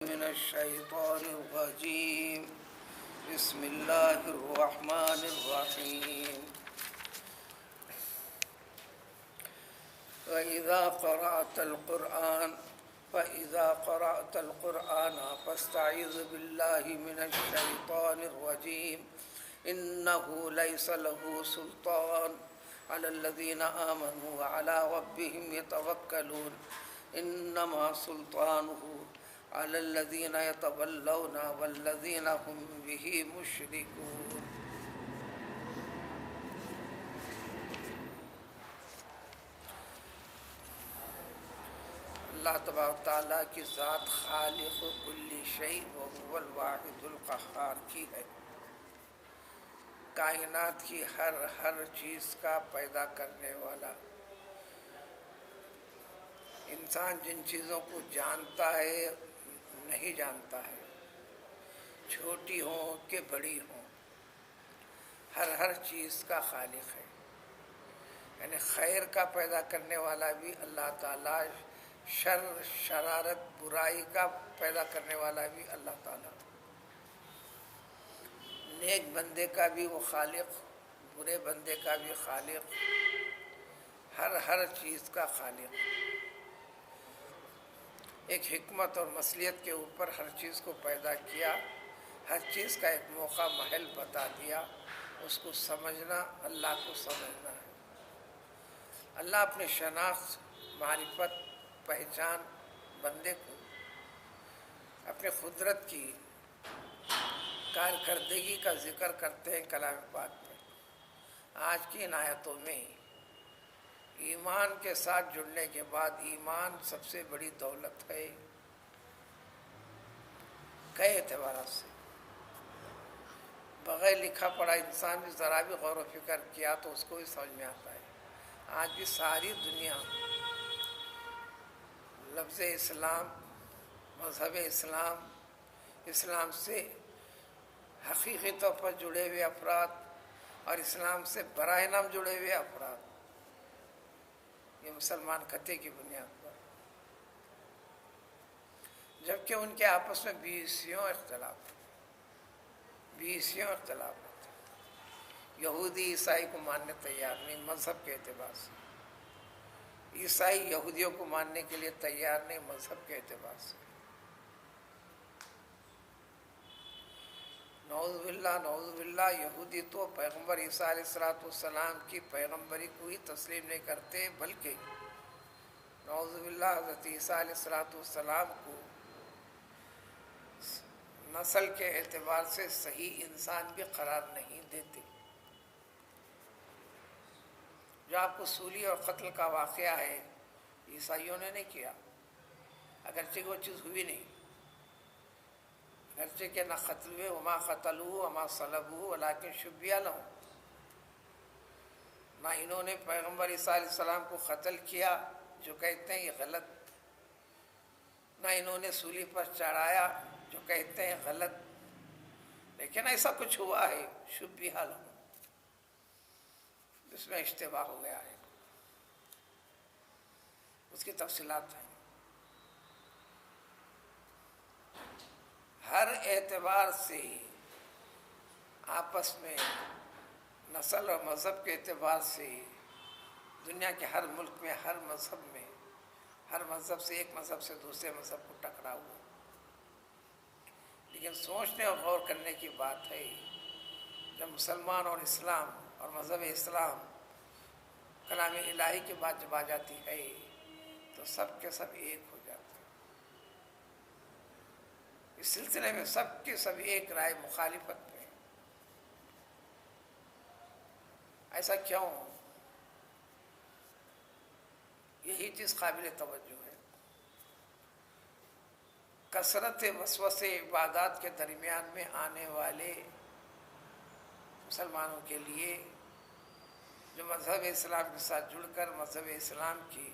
من الشيطان الرجيم بسم الله الرحمن الرحيم فإذا قرأت القرآن فاستعذ بالله من الشيطان الرجيم إنه ليس له سلطان على الذين آمنوا وعلى ربهم يتوكلون إنما سلطانه على الذين يتولون والذين هم به مشركون۔ اللہ تبارک تعالیٰ کی ذات خالق کل شیء وهو الواحد القہار کی ہے، کائنات کی ہر چیز کا پیدا کرنے والا۔ انسان جن چیزوں کو جانتا ہے نہیں جانتا ہے، چھوٹی ہوں کہ بڑی ہوں، ہر چیز کا خالق ہے، یعنی خیر کا پیدا کرنے والا بھی اللہ تعالیٰ، شرارت برائی کا پیدا کرنے والا بھی اللہ تعالیٰ، نیک بندے کا بھی وہ خالق، برے بندے کا بھی خالق، ہر چیز کا خالق۔ ایک حکمت اور مصلحت کے اوپر ہر چیز کو پیدا کیا، ہر چیز کا ایک موقع محل بتا دیا، اس کو سمجھنا اللہ کو سمجھنا ہے۔ اللہ اپنے شناخت، معرفت، پہچان بندے کو اپنے قدرت کی کارکردگی کا ذکر کرتے ہیں کلام پاک میں۔ آج کی ان آیتوں میں ایمان کے ساتھ جڑنے کے بعد ایمان سب سے بڑی دولت ہے کئی اعتبارات سے۔ بغیر لکھا پڑھا انسان بھی ذرا بھی غور و فکر کیا تو اس کو بھی سمجھ میں آتا ہے۔ آج بھی ساری دنیا لفظ اسلام، مذہب اسلام، اسلام سے حقیقی طور پر جڑے ہوئے افراد اور اسلام سے براہ نام جڑے ہوئے افراد، یہ مسلمان خطے کی بنیاد پر، جبکہ ان کے آپس میں بیسیوں اختلاف ہوتے۔ یہودی عیسائی کو ماننے تیار نہیں مذہب کے اعتبار سے، عیسائی یہودیوں کو ماننے کے لیے تیار نہیں مذہب کے اعتبار سے۔ نعوذ باللہ، یہودی تو پیغمبر عیسیٰ علیہ السلام کی پیغمبری کو ہی تسلیم نہیں کرتے، بلکہ نعوذ باللہ حضرت عیسیٰ علیہ السلام کو نسل کے اعتبار سے صحیح انسان بھی قرار نہیں دیتے۔ جو آپ کو سولی اور قتل کا واقعہ ہے، عیسائیوں نے نہیں کیا، اگرچہ وہ چیز ہوئی نہیں، اگرچہ کہ نہ قتل ہوئے، وما قتلوہ وما صلبوہ ولکن شبیہ لہم، نہ انہوں نے پیغمبر عیسیٰ علیہ السلام کو قتل کیا جو کہتے ہیں یہ غلط، نہ انہوں نے سولی پر چڑھایا جو کہتے ہیں غلط، لیکن ایسا کچھ ہوا ہے شبیہ لہم، اس میں اشتباہ ہو گیا ہے، اس کی تفصیلات ہیں۔ ہر اعتبار سے آپس میں، نسل اور مذہب کے اعتبار سے دنیا کے ہر ملک میں، ہر مذہب سے ایک مذہب سے دوسرے مذہب کو ٹکرا ہوا۔ لیکن سوچنے اور غور کرنے کی بات ہے، جب مسلمان اور اسلام اور مذہب اسلام کلام الہی کی بات جب آ جاتی ہے تو سب کے سب ایک ہو جاتے ہیں۔ اس سلسلے میں سب کے سب ایک رائے مخالفت میں۔ ایسا کیوں؟ یہی چیز قابل توجہ ہے۔ کثرت وسوسے عبادات کے درمیان میں آنے والے مسلمانوں کے لیے، جو مذہب اسلام کے ساتھ جڑ کر مذہب اسلام کی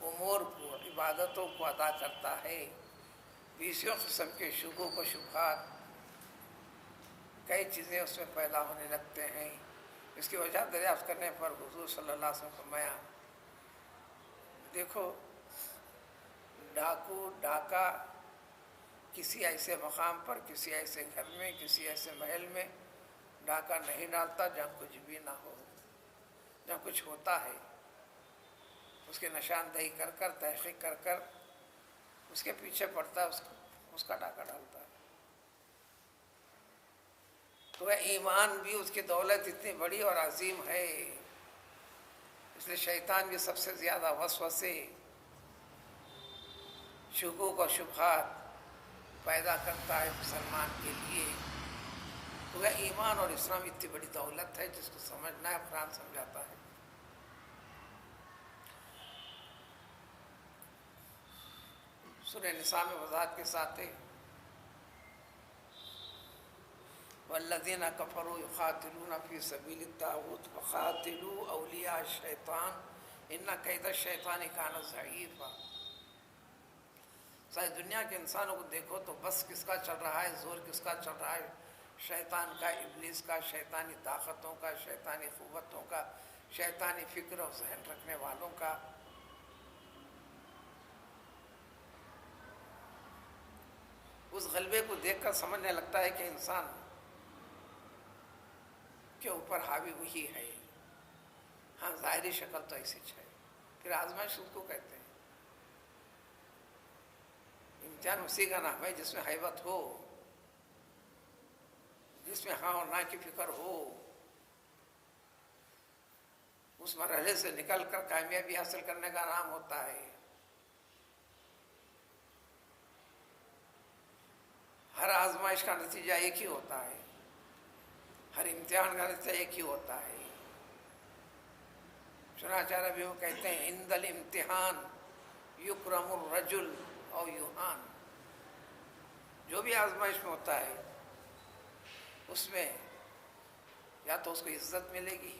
امور کو، عبادتوں کو ادا کرتا ہے، بیسیوں قسم کے شبہات و شبہات، کئی چیزیں اس میں پیدا ہونے لگتے ہیں۔ اس کی وجہ دریافت کرنے پر حضور صلی اللہ علیہ وسلم نے فرمایا، دیکھو ڈاکو ڈاکہ کسی ایسے مقام پر، کسی ایسے گھر میں، کسی ایسے محل میں ڈاکہ نہیں ڈالتا جہاں کچھ بھی نہ ہو، جہاں کچھ ہوتا ہے اس کی نشاندہی کر کر، تحقیق کر کر اس کے پیچھے پڑتا ہے، اس کا ڈاکہ ڈالتا ہے۔ تو ایمان بھی اس کی دولت اتنی بڑی اور عظیم ہے، اس لیے شیطان بھی سب سے زیادہ وسوسے، شکوک و شبہات پیدا کرتا ہے مسلمان کے لیے۔ تو ایمان اور اسلام اتنی بڑی دولت ہے جس کو سمجھنا ہے، قرآن سمجھاتا ہے۔ سورہ نساء میں وضاحت کے ساتھ ہے والذین کفروا یقاتلون فی سبیل الطاغوت فقاتلوا اولیاء الشیطان ان کید الشیطان کان ضعیفا۔ ساری دنیا کے انسانوں کو دیکھو تو بس کس کا چل رہا ہے، زور کس کا چل رہا ہے؟ شیطان کا، ابلیس کا، شیطانی طاقتوں کا، شیطانی قوتوں کا، شیطانی فکر و ذہن رکھنے والوں کا۔ اس غلبے کو دیکھ کر سمجھنے لگتا ہے کہ انسان کے اوپر حاوی وہی ہے۔ ہاں ظاہری شکل تو ایسی ہے، پھر آزمائش اس کو کہتے ہیں۔ امتحان اسی کا نام ہے جس میں ہیبت ہو، جس میں ہاں اور نہ کی فکر ہو، اس مرحلے سے نکل کر کامیابی حاصل کرنے کا نام ہوتا ہے۔ ہر آزمائش کا نتیجہ ایک ہی ہوتا ہے، ہر امتحان کا نتیجہ ایک ہی ہوتا ہے۔ چنانچہ عربی میں کہتے ہیں عند الامتحان یکرم الرجل او یوہان۔ جو بھی آزمائش میں ہوتا ہے اس میں یا تو اس کو عزت ملے گی،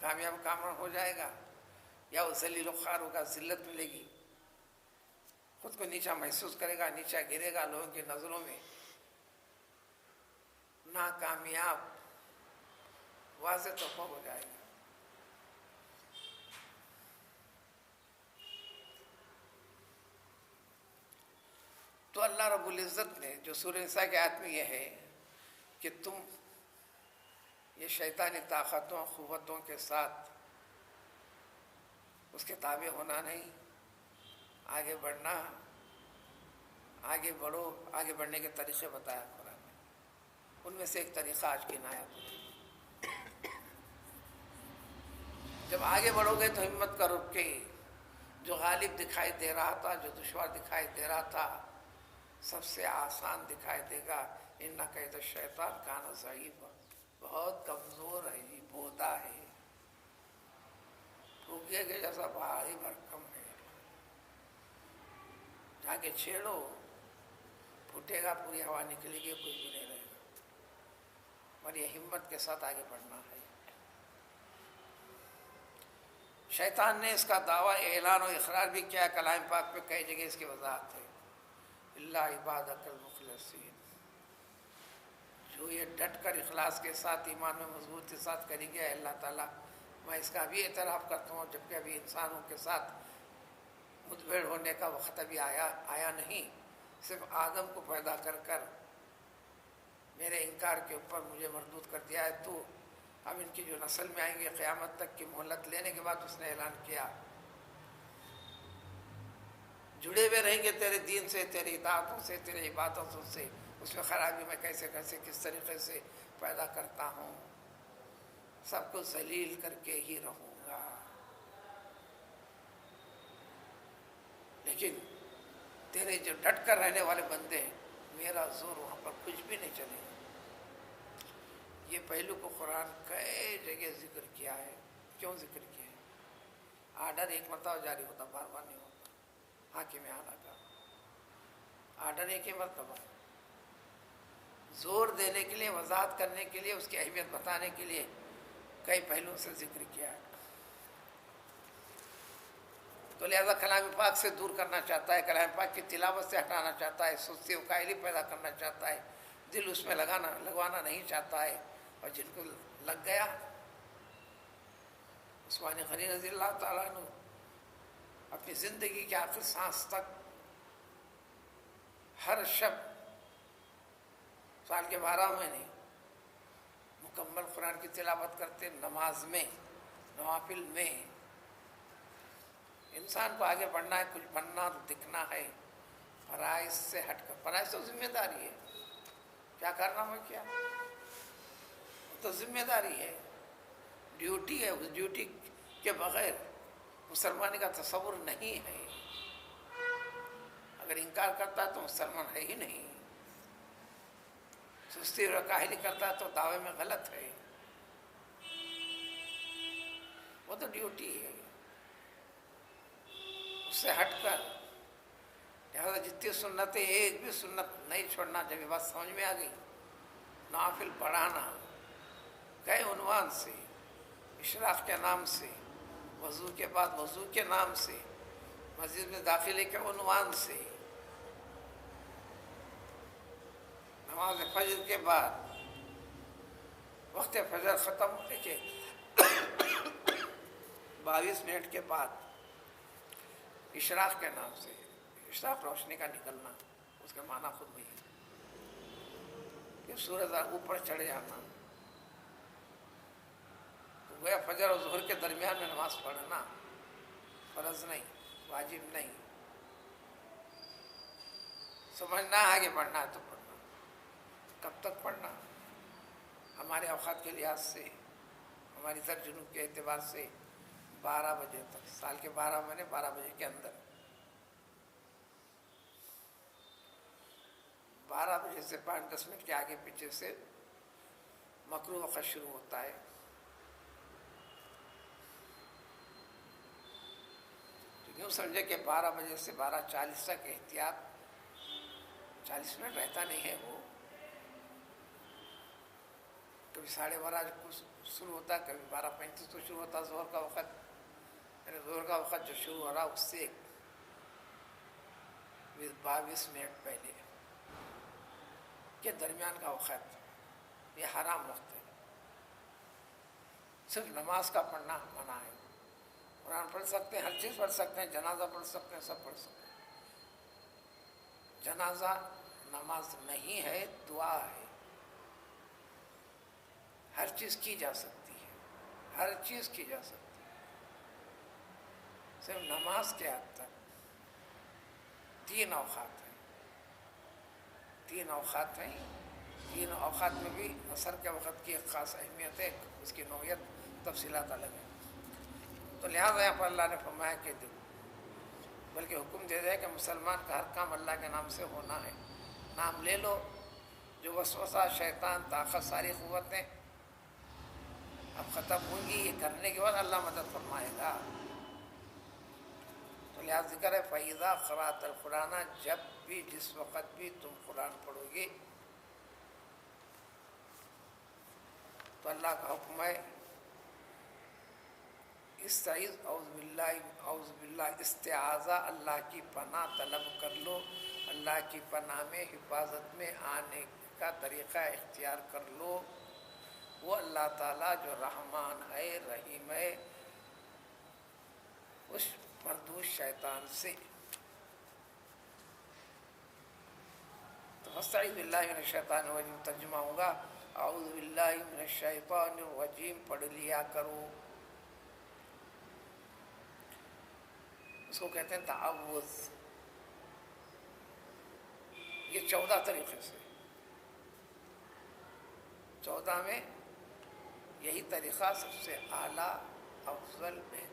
کامیاب کامران ہو جائے گا، یا وہ ذلیل و خوار ہوگا، ذلت ملے گی، خود کو نیچا محسوس کرے گا، نیچا گرے گا لوگوں کی نظروں میں، ناکامیاب واضح طور پر ہو جائے گا۔ تو اللہ رب العزت نے جو سورہ نساء کی آیت میں یہ ہے کہ تم یہ شیطانی طاقتوں قوتوں کے ساتھ اس کے تابع ہونا نہیں، آگے بڑھنا، آگے بڑھو۔ آگے بڑھنے کے طریقے بتایا قرآن نے، ان میں سے ایک طریقہ آج کی عنایت ہوتی۔ جب آگے بڑھو گے تو ہمت کرو کہ جو غالب دکھائی دے رہا تھا، جو دشوار دکھائی دے رہا تھا، سب سے آسان دکھائی دے گا۔ ان کید الشیطان کان ضعیفا، بہت کمزور ہے، جی بودا ہے، پھوکے کے جیسا بھاری بھرکم ہے، جا کے چھیڑو پھوٹے گا، پوری ہوا نکلے گی، کوئی بھی نہیں رہے گا۔ اور یہ ہمت کے ساتھ آگے بڑھنا ہے۔ شیطان نے اس کا دعویٰ اعلان و اقرار بھی کیا، کلام پاک میں کئی جگہ اس کی وضاحت ہے۔ اللہ عبادک المخلصین، جو یہ ڈٹ کر اخلاص کے ساتھ، ایمان میں مضبوطی کے ساتھ کریں گے، اللہ تعالیٰ میں اس کا بھی اعتراف کرتا ہوں جبکہ ابھی انسانوں کے ساتھ مدبھیڑ ہونے کا وقت ابھی آیا نہیں، صرف آدم کو پیدا کر کر میرے انکار کے اوپر مجھے مردود کر دیا ہے، تو اب ان کی جو نسل میں آئیں گے قیامت تک کی مہلت لینے کے بعد اس نے اعلان کیا جڑے ہوئے رہیں گے تیرے دین سے، تیری اطاعتوں سے، تیری عبادتوں سے، اس میں خرابی میں کیسے کس طریقے سے پیدا کرتا ہوں، سب کو ذلیل کر کے ہی رہوں گا۔ لیکن تیرے جو ڈٹ کر رہنے والے بندے ہیں، میرا زور وہاں پر کچھ بھی نہیں چلے گا۔ یہ پہلو کو قرآن کئی جگہ ذکر کیا ہے۔ کیوں ذکر کیا ہے؟ آرڈر ایک مرتبہ جاری ہوتا، بار بار نہیں ہوتا۔ حاکم اعلیٰ کا آرڈر ایک ہی مرتبہ، زور دینے کے لیے، وضاحت کرنے کے لیے، اس کی اہمیت بتانے کے لیے کئی پہلوؤں سے ذکر کیا ہے۔ تو لہذا کلام پاک سے دور کرنا چاہتا ہے، کلام پاک کی تلاوت سے ہٹانا چاہتا ہے، سستی و کاہلی پیدا کرنا چاہتا ہے، دل اس میں لگوانا نہیں چاہتا ہے۔ اور جن کو لگ گیا، عثمان غنی رضی اللہ تعالیٰ عنہ اپنی زندگی کے آخر سانس تک ہر شب سال کے 12 مہینے مکمل قرآن کی تلاوت کرتے، نماز میں، نوافل میں۔ انسان کو آگے بڑھنا ہے، کچھ بننا دکھنا ہے، فرائض سے ہٹ کر۔ فرائض تو ذمہ داری ہے، کیا کرنا ہے، کیا وہ تو ذمہ داری ہے، ڈیوٹی ہے۔ اس ڈیوٹی کے بغیر مسلمانی کا تصور نہیں ہے۔ اگر انکار کرتا ہے تو مسلمان ہے ہی نہیں، سستی اور کاہلی کرتا ہے تو دعوے میں غلط ہے۔ وہ تو ڈیوٹی ہے، اس سے ہٹ کر لہٰذا جتنی سنتیں، ایک بھی سنت نہیں چھوڑنا۔ جب یہ بات سمجھ میں آ گئی، نوافل پڑھانا کئی عنوان سے، اشراق کے نام سے، وضو کے بعد وضو کے نام سے، مسجد میں داخلے کے عنوان سے، نماز فجر کے بعد، وقت فجر ختم ہونے کے 22 منٹ کے بعد اشراق کے نام سے، اشراق روشنی کا نکلنا، اس کا معنی خود وہی ہے کہ سورج اوپر چڑھ جانا۔ تو گویا فجر اور ظہر کے درمیان میں نماز پڑھنا فرض نہیں، واجب نہیں۔ سمجھنا ہے، آگے بڑھنا ہے تو پڑھنا۔ کب تک پڑھنا؟ ہمارے اوقات کے لحاظ سے، ہماری در جنوب کے اعتبار سے 12 بجے تک، سال کے 12 مہینے 12 بجے کے اندر۔ 12 بجے سے 5-10 منٹ کے آگے پیچھے سے مکروہ وقت شروع ہوتا ہے۔ یوں سمجھے کہ 12 بجے سے 12:40 تک احتیاط، 40 منٹ رہتا نہیں ہے وہ، کبھی 12:30 کو شروع ہوتا ہے، کبھی 12:35 کو شروع ہوتا ہے ظہر کا وقت۔ یعنی ظہر کا وقت جو شروع ہو رہا اس سے 22 منٹ پہلے کے درمیان کا وقت، یہ حرام وقت ہے۔ صرف نماز کا پڑھنا منع ہے۔ قرآن پڑھ سکتے ہیں، ہر چیز پڑھ سکتے ہیں، جنازہ پڑھ سکتے ہیں، سب پڑھ سکتے ہیں۔ جنازہ نماز نہیں ہے، دعا ہے۔ ہر چیز کی جا سکتی ہے، ہر چیز کی جا سکتی ہے، صرف نماز کے حد تک۔ 3 اوقات ہیں، 3 اوقات ہیں، 3 اوقات میں بھی عصر کے وقت کی ایک خاص اہمیت ہے، اس کی نوعیت، تفصیلات الگ ہیں۔ تو لہٰذا یہاں پر اللہ نے فرمایا کہ بلکہ حکم دے دیا کہ مسلمان کا ہر کام اللہ کے نام سے ہونا ہے۔ نام لے لو، جو وسوسہ، شیطان، طاقت، ساری قوتیں اب ختم ہوں گی۔ یہ کرنے کے بعد اللہ مدد فرمائے گا۔ تو لہٰذا ذکر ہے فَإِذَا قَرَأْتَ الْقُرْآنَ، جب بھی، جس وقت بھی تم قرآن پڑھو گے تو اللہ کا حکم ہے استعیذ، اعوذ باللہ، استعاذہ، اللہ کی پناہ طلب کر لو، اللہ کی پناہ میں، حفاظت میں آنے کا طریقہ اختیار کر لو۔ وہ اللہ تعالیٰ جو رحمان ہے، رحیم ہے، اس مردود شیطان سے۔ تو فاستعیذ باللہ من الشیطان الرجیم ترجمہ ہوگا اعوذ باللہ من الشیطان الرجیم پڑھ لیا کرو۔ اس کو کہتے ہیں تعوذ۔ یہ 14 طریقے سے، 14 میں یہی طریقہ سب سے اعلیٰ، افضل، بہتر۔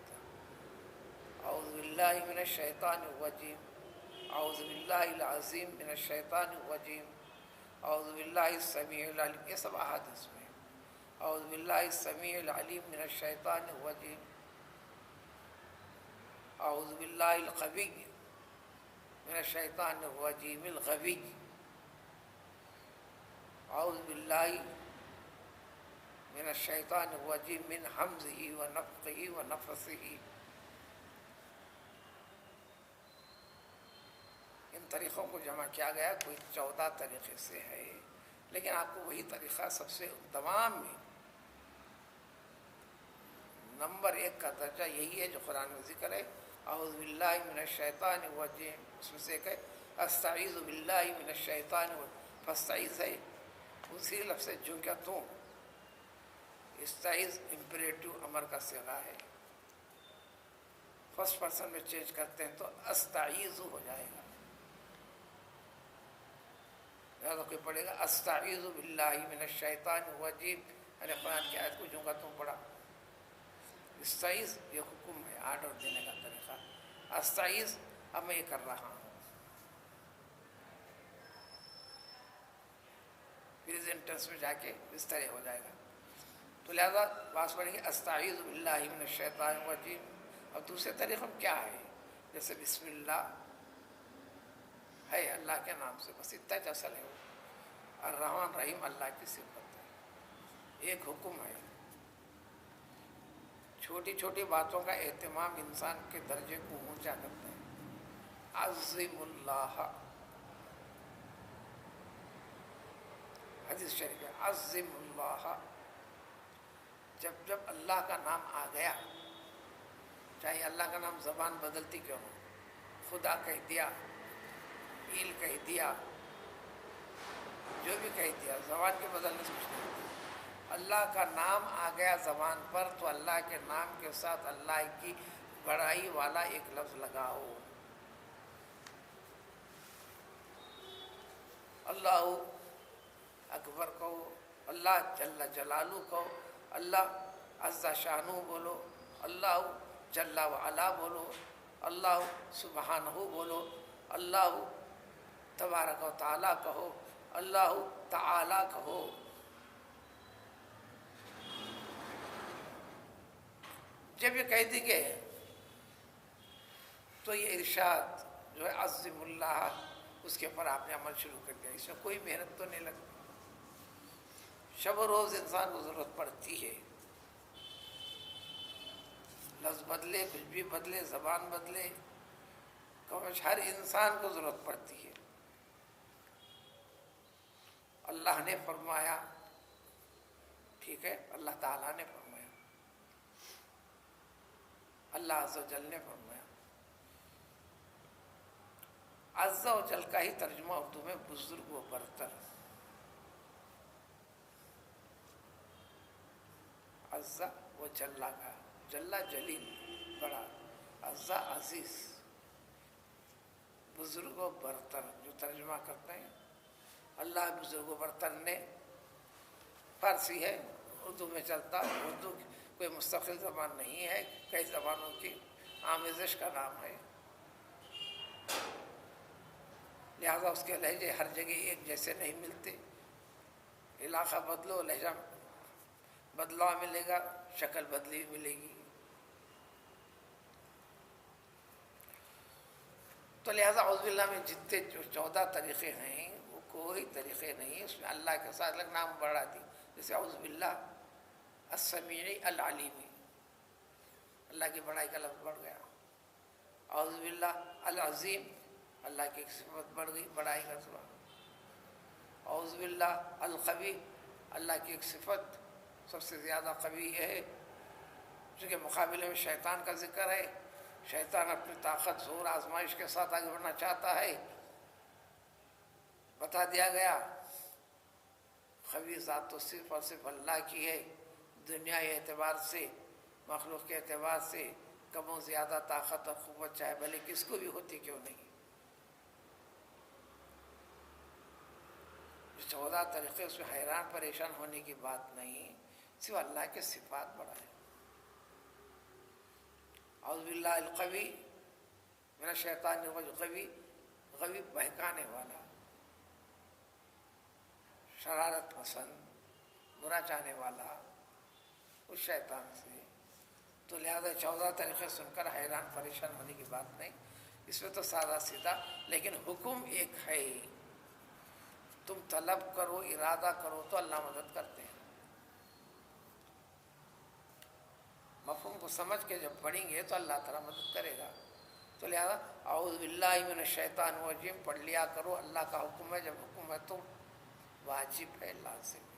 اعوذ باللہ من الشیطان الرجیم، اعوذ باللہ العظیم من الشیطان الرجیم، اعوذ باللہ السمیع العلیم، یہ سب احادیث میں۔ اعوذ باللہ السمیع العلیم من الشیطان الرجیم، اعوذ باللہ القوی من الشیطان الرجیم الغوی، اعوذ باللہ من الشیطان الرجیم من حمزہ ونفخہ ونفثہ۔ ان طریقوں کو جمع کیا گیا، کوئی 14 طریقے سے ہے، لیکن آپ کو وہی طریقہ سب سے تمام میں نمبر 1 کا درجہ یہی ہے جو قرآن میں ذکر ہے، اعوذ باللہ من الشیطان الرجیم۔ اس میں سے ایک ہے استعیذ باللہ من الشیطان فاستعیذ ہے اسی لفظ سے جو کیا تو استعیذ امپریٹو امر کا صیغہ ہے، فرسٹ پرسن میں چینج کرتے ہیں تو استعیذ ہو جائے گا. لہٰذا کوئی پڑھے گا استعیذ باللہ من الشیطان الرجیم، یعنی قرآن کی آیت کو جو کا تم پڑھا. استعیذ یہ حکم ہے، آرڈر دینے کا طریقہ. استعیذ اب میں یہ کر رہا ہوں، پریزنٹ ٹینس میں جا کے اس طرح ہو جائے گا. تو لہذا بات پڑھیں گے استعیذ باللہ من الشیطان الرجیم. اور دوسرے طریقے میں کیا ہے، جیسے بسم اللہ ہے اللہ کے نام سے، بس اتنا اصل ہے. الرحمن رحیم اللہ کی صفت ہے، ایک حکم ہے. چھوٹی چھوٹی باتوں کا اہتمام انسان کے درجے کو اونچا کرتا ہے. عظم اللہ، حدیث شریف ہے عظم اللہ. جب جب اللہ کا نام آ گیا، چاہے اللہ کا نام زبان بدلتی کیوں ہو، خدا کہہ دیا، ایل کہہ دیا، جو بھی کہہ دیا، زبان کے بدلنے سے کچھ نہیں ہوتا. اللہ کا نام آ گیا زبان پر تو اللہ کے نام کے ساتھ اللہ کی بڑائی والا ایک لفظ لگاؤ. اللہ اکبر کہو، اللہ جل جلالہ کہو، اللہ عز شانہ بولو، اللہ جل وعلا بولو، اللہ سبحانہ بولو، اللہ تبارک و تعالیٰ کہو، اللہ تعالیٰ کہو. جب یہ کہہ دیں گے تو یہ ارشاد جو ہے عظم اللہ، اس کے اوپر آپ نے عمل شروع کر دیا. اس میں کوئی محنت تو نہیں لگتی. شب و روز انسان کو ضرورت پڑتی ہے، لفظ بدلے، کچھ بھی بدلے، زبان بدلے، ہر انسان کو ضرورت پڑتی ہے. اللہ نے فرمایا، ٹھیک ہے، اللہ تعالیٰ نے فرمایا، اللہ عز و جل نے فرمایا. عز و جل کا ہی ترجمہ اردو میں بزرگ و برتر. عز و جل کا، جل جلیل بڑا، عز عزیز، بزرگ و برتر جو ترجمہ کرتے ہیں. اللہ بزرگ و برتر نے، فارسی ہے، اردو میں چلتا. اردو کوئی مستقل زبان نہیں ہے، کئی زبانوں کی آمیزش کا نام ہے. لہذا اس کے لہجے ہر جگہ ایک جیسے نہیں ملتے. علاقہ بدلو لہجہ بدلا ملے گا، شکل بدلی ملے گی. تو لہذا اعوذ باللہ میں جتنے جو 14 طریقے ہیں وہ کوئی طریقے نہیں. اس میں اللہ کے ساتھ الگ نام بڑھا دی. جیسے اعوذ باللہ السمیع العلیم، اللہ کی بڑائی کا لفظ بڑھ گیا. اعوذ باللہ العظیم، اللہ کی ایک صفت بڑھ گئی، بڑائی کا سبب. اعوذ باللہ القوی، اللہ کی ایک صفت سب سے زیادہ قوی ہے، جس کے مقابلے میں شیطان کا ذکر ہے. شیطان اپنی طاقت، زور، آزمائش کے ساتھ آگے بڑھنا چاہتا ہے. بتا دیا گیا قوی ذات تو صرف اور صرف اللہ کی ہے. دنیا اعتبار سے، مخلوق کے اعتبار سے کم و زیادہ طاقت اور قوت چاہے بھلے کس کو بھی ہوتی کیوں نہیں. 14 طریقے، اس میں حیران پریشان ہونے کی بات نہیں، صرف اللہ کے صفات بڑا ہے. اعوذ باللہ القوی من الشیطان الرجیم. قوی، قوی بہکانے والا، شرارت پسند، برا چاہنے والا، اس شیطان سے. تو لہذا 14 طریقے سن کر حیران پریشان ہونے کی بات نہیں. اس میں تو سادہ سیدھا، لیکن حکم ایک ہے. تم طلب کرو، ارادہ کرو تو اللہ مدد کرتے ہیں. مفہوم کو سمجھ کے جب پڑھیں گے تو اللہ تعالیٰ مدد کرے گا. تو لہذا اعوذ باللہ من الشیطان الرجیم پڑھ لیا کرو. اللہ کا حکم ہے، جب حکم ہے تو واجب ہے، لازم.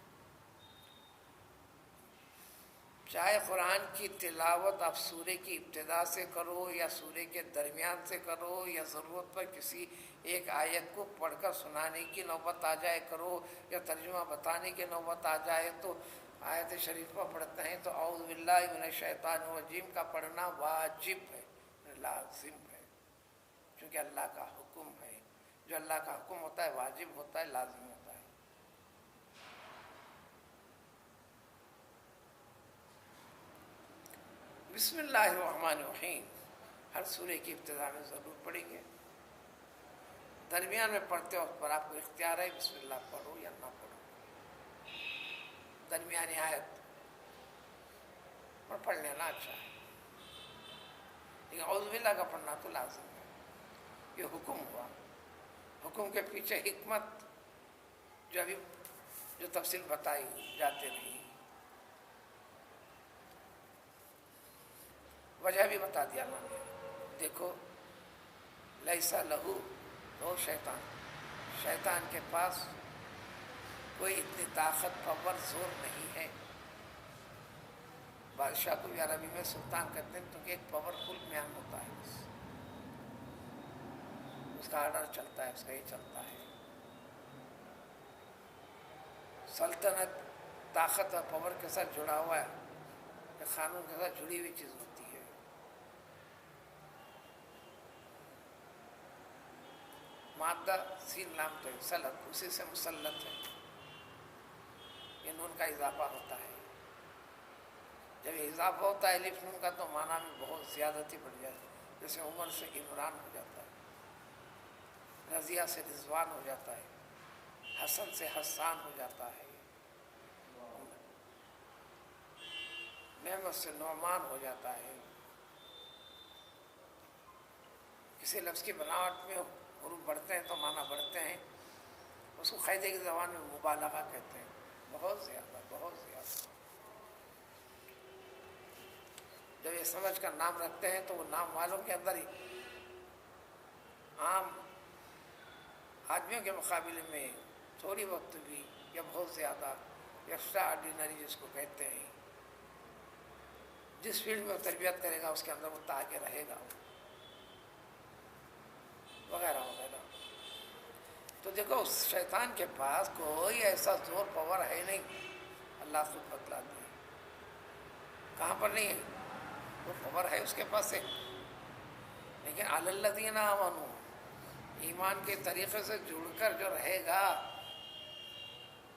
چاہے قرآن کی تلاوت آپ سورے کی ابتدا سے کرو یا سورے کے درمیان سے کرو یا ضرورت پر کسی ایک آیت کو پڑھ کر سنانے کی نوبت آ جائے کرو یا ترجمہ بتانے کی نوبت آ جائے تو آیت شریفہ پڑھتے ہیں تو اعوذ باللہ من الشیطان الرجیم کا پڑھنا واجب ہے، لازم ہے، کیونکہ اللہ کا حکم ہے۔ جو اللہ کا حکم ہوتا ہے واجب ہوتا ہے، لازم ہوتا ہے۔ بسم اللہ الرحمن الرحیم ہر سورے کی ابتدا میں ضرور پڑھیں گے۔ درمیان میں پڑھتے وقت پر آپ کو اختیار ہے بسم اللہ پڑھو یا نہ پڑھو، درمیانی آیت پر پڑھ لینا اچھا ہے، لیکن اعوذ باللہ کا پڑھنا تو لازم ہے۔ یہ حکم ہوا، حکم کے پیچھے حکمت جو تفصیل بتائی جاتے نہیں، وجہ بھی بتا دیا میں نے۔ دیکھو لیسا لہو وہ شیطان کے پاس کوئی اتنی طاقت پاور زور نہیں ہے۔ بادشاہ کو بھی عربی میں سلطان کہتے ہیں کیونکہ ایک پاورفل مین ہوتا ہے، اس کا آرڈر چلتا ہے، اس کا یہ چلتا ہے۔ سلطنت طاقت اور پاور کے ساتھ جڑا ہوا ہے، قانون کے ساتھ جڑی ہوئی چیز ہوتی ہے۔ مادہ سین لام تو سلط، اسی سے مسلط ہے، یہ نون کا اضافہ ہوتا ہے۔ جب یہ اضافہ ہوتا ہے الف نون کا تو معنی میں بہت زیادتی بڑھ جاتی ہے، جیسے عمر سے عمران ہو جاتا ہے، رضیہ سے رضوان ہو جاتا ہے، حسن سے حسان ہو جاتا ہے، نعمت سے نعمان ہو جاتا ہے۔ کسی لفظ کی بناوٹ میں حروف بڑھتے ہیں تو معنی بڑھتے ہیں، اس کو قاعدے کی زبان میں مبالغہ کہتے ہیں، بہت زیادہ بہت زیادہ۔ جب یہ سمجھ کر نام رکھتے ہیں تو وہ نام والوں کے اندر ہی عام آدمیوں کے مقابلے میں تھوڑی وقت بھی یا بہت زیادہ ایکسٹرا آرڈینری جس کو کہتے ہیں، جس فیلڈ میں وہ تربیت کرے گا اس کے اندر وہ آگے رہے گا وغیرہ وغیرہ۔ تو دیکھو اس شیطان کے پاس کوئی ایسا زور پاور ہے نہیں، اللہ خود بتلا دیا کہاں پر نہیں ہے، وہ پاور ہے اس کے پاس ایک، لیکن علی الذین آمنوا ایمان کے طریقے سے جڑ کر جو رہے گا،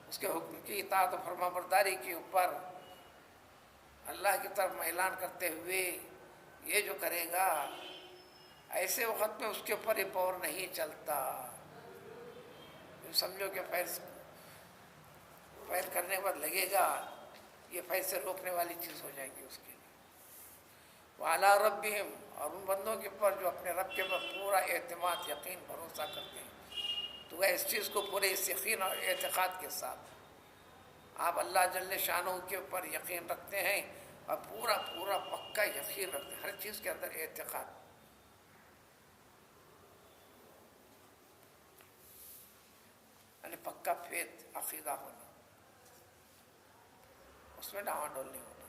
اس کے حکم کی اطاعت و فرما برداری کے اوپر اللہ کی طرف اعلان کرتے ہوئے یہ جو کرے گا، ایسے وقت میں اس کے اوپر یہ پاور نہیں چلتا۔ سمجھو کہ فائر کرنے کے بعد لگے گا، یہ فائر سے روکنے والی چیز ہو جائے گی اس کے لیے۔ وعلی ربہم اور ان بندوں کے اوپر جو اپنے رب کے اوپر پورا اعتماد یقین بھروسہ کرتے ہیں، تو وہ اس چیز کو پورے یقین اور اعتقاد کے ساتھ آپ اللہ جل شانہ کے اوپر یقین رکھتے ہیں اور پورا پورا پکا یقین رکھتے ہیں، ہر چیز کے اندر اعتقاد، یعنی پکا فیت عقیدہ ہونا، اس میں ڈاواں ڈول نہیں ہونا۔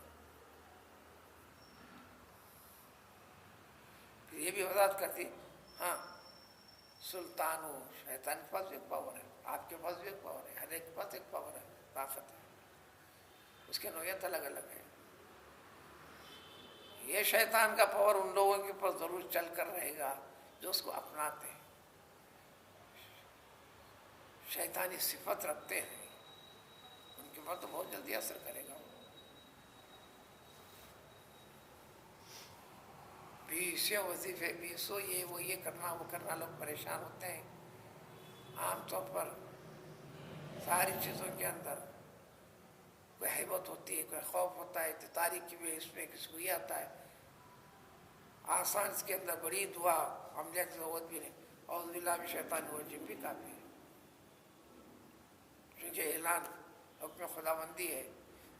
پھر یہ بھی وضاحت کرتی، ہاں سلطان ہو، شیطان کے پاس بھی ایک پاور ہے، آپ کے پاس بھی ایک پاور ہے، ہر ایک کے پاس ایک پاور ہے، طاقت ہے، اس کی نوعیت الگ الگ ہے۔ یہ شیطان کا پاور ان لوگوں کے اوپر ضرور چل کر رہے گا جو اس کو اپناتے ہیں، شیطانی صفت رکھتے ہیں، ان کے اوپر تو بہت جلدی اثر کرے گا۔ بیسوں وظیفے، بیسوں یہ وہ یہ کرنا وہ کرنا، لوگ پریشان ہوتے ہیں۔ عام طور پر ساری چیزوں کے اندر کوئی ہیبت ہوتی ہے، کوئی خوف ہوتا ہے، تاریخ کی بھی اس میں کسی کو یہ آتا ہے، آسان اس کے اندر بڑی دعا عملیہ کی ضرورت بھی نہیں، اعوذ باللہ من الشیطان الرجیم بھی کافی ہے، کیونکہ اعلان حکم خداوندی ہے،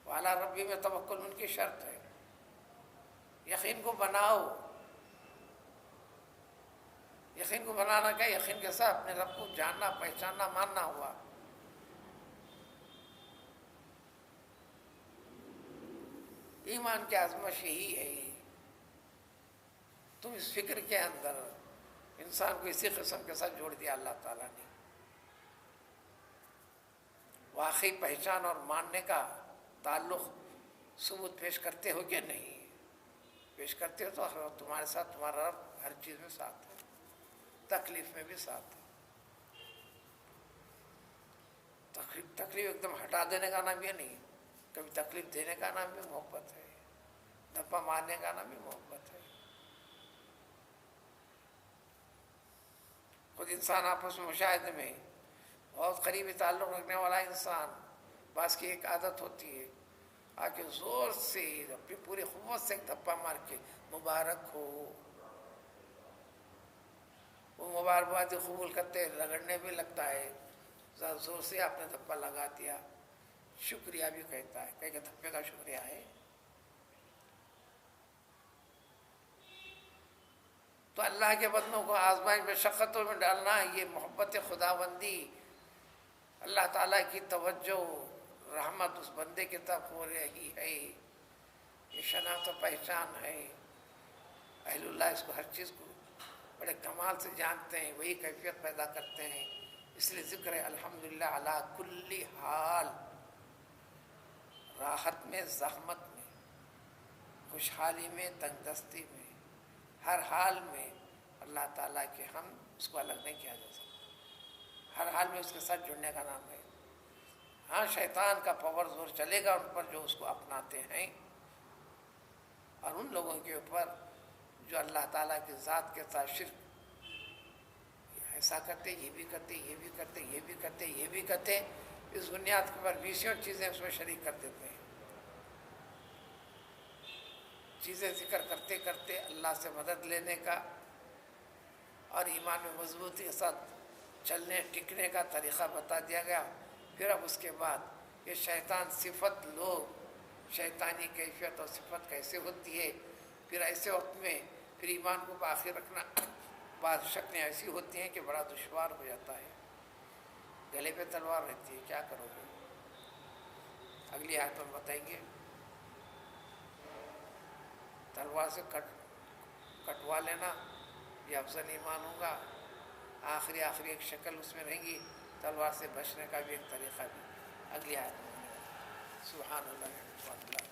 وعلی ربی میں توکل ان کی شرط ہے۔ یقین کو بناؤ، یقین کو بنانا کیا، یقین کے ساتھ اپنے رب کو جاننا، پہچاننا، ماننا ہوا۔ ایمان کی آزمائش یہی ہے. تم اس فکر کے اندر انسان کو اسی قسم کے ساتھ جوڑ دیا اللہ تعالیٰ نے. واقعی پہچان اور ماننے کا تعلق ثبوت پیش کرتے ہو کہ نہیں؟ پیش کرتے ہو تو تمہارے ساتھ تمہارا رب ہر چیز میں ساتھ ہے، تکلیف میں بھی ساتھ ہے. تکلیف ایک دم ہٹا دینے کا نام یہ نہیں، کبھی تکلیف دینے کا نام بھی محبت ہے، دھپا مارنے کا نام بھی محبت ہے. خود انسان آپس میں مشاہدے میں بہت قریبی تعلق رکھنے والا انسان، بعض کی ایک عادت ہوتی ہے آ کے زور سے اپنی پوری قوت سے ایک دھپا مار کے مبارک ہو. وہ مبارکبادی قبول کرتے رگڑنے بھی لگتا ہے، ذرا زور سے آپ نے دھپا لگا دیا، شکریہ بھی کہتا ہے، کہ دھپے کا شکریہ ہے. تو اللہ کے بندوں کو آزمائش مشقتوں میں ڈالنا، یہ محبت خداوندی، اللہ تعالیٰ کی توجہ رحمت اس بندے کی طرف ہو رہی ہے. یہ شناخت و پہچان ہے. اہل اللہ اس کو ہر چیز کو بڑے کمال سے جانتے ہیں، وہی کیفیت پیدا کرتے ہیں. اس لیے ذکر ہے الحمدللہ علی کل حال، راحت میں، زحمت میں، خوشحالی میں، تنگ دستی میں، ہر حال میں اللہ تعالیٰ کے ہم اس کو الگ نہیں کیا جا سکتا. ہر حال میں اس کے ساتھ جڑنے کا نام ہے. ہاں شیطان کا پاور زور چلے گا ان پر جو اس کو اپناتے ہیں، اور ان لوگوں کے اوپر جو اللہ تعالیٰ کی ذات کے ساتھ شرک، ایسا کرتے، یہ بھی کرتے، یہ بھی کرتے، یہ بھی کرتے، یہ بھی کرتے، اس بنیاد کے اوپر بیسیوں چیزیں اس میں شریک کر دیتے ہیں. چیزیں ذکر کرتے کرتے اللہ سے مدد لینے کا اور ایمان میں مضبوطی کے ساتھ چلنے ٹکنے کا طریقہ بتا دیا گیا. پھر اب اس کے بعد یہ شیطان صفت، لوگ شیطانی کیفیت اور صفت کیسے ہوتی ہے، پھر ایسے وقت میں پھر ایمان کو باقی رکھنا بعض شکلیں ایسی ہوتی ہیں کہ بڑا دشوار ہو جاتا ہے. گلے پہ تلوار رہتی ہے، کیا کرو گے؟ اگلی آیت میں بتائیں گے. تلوار سے کٹوا لینا یہ افضل ایمان ہوگا. آخری ایک شکل اس میں رہیں گی، تلوار سے بچنے کا بھی ایک طریقہ بھی. اگلی آیت میں سبحان اللہ.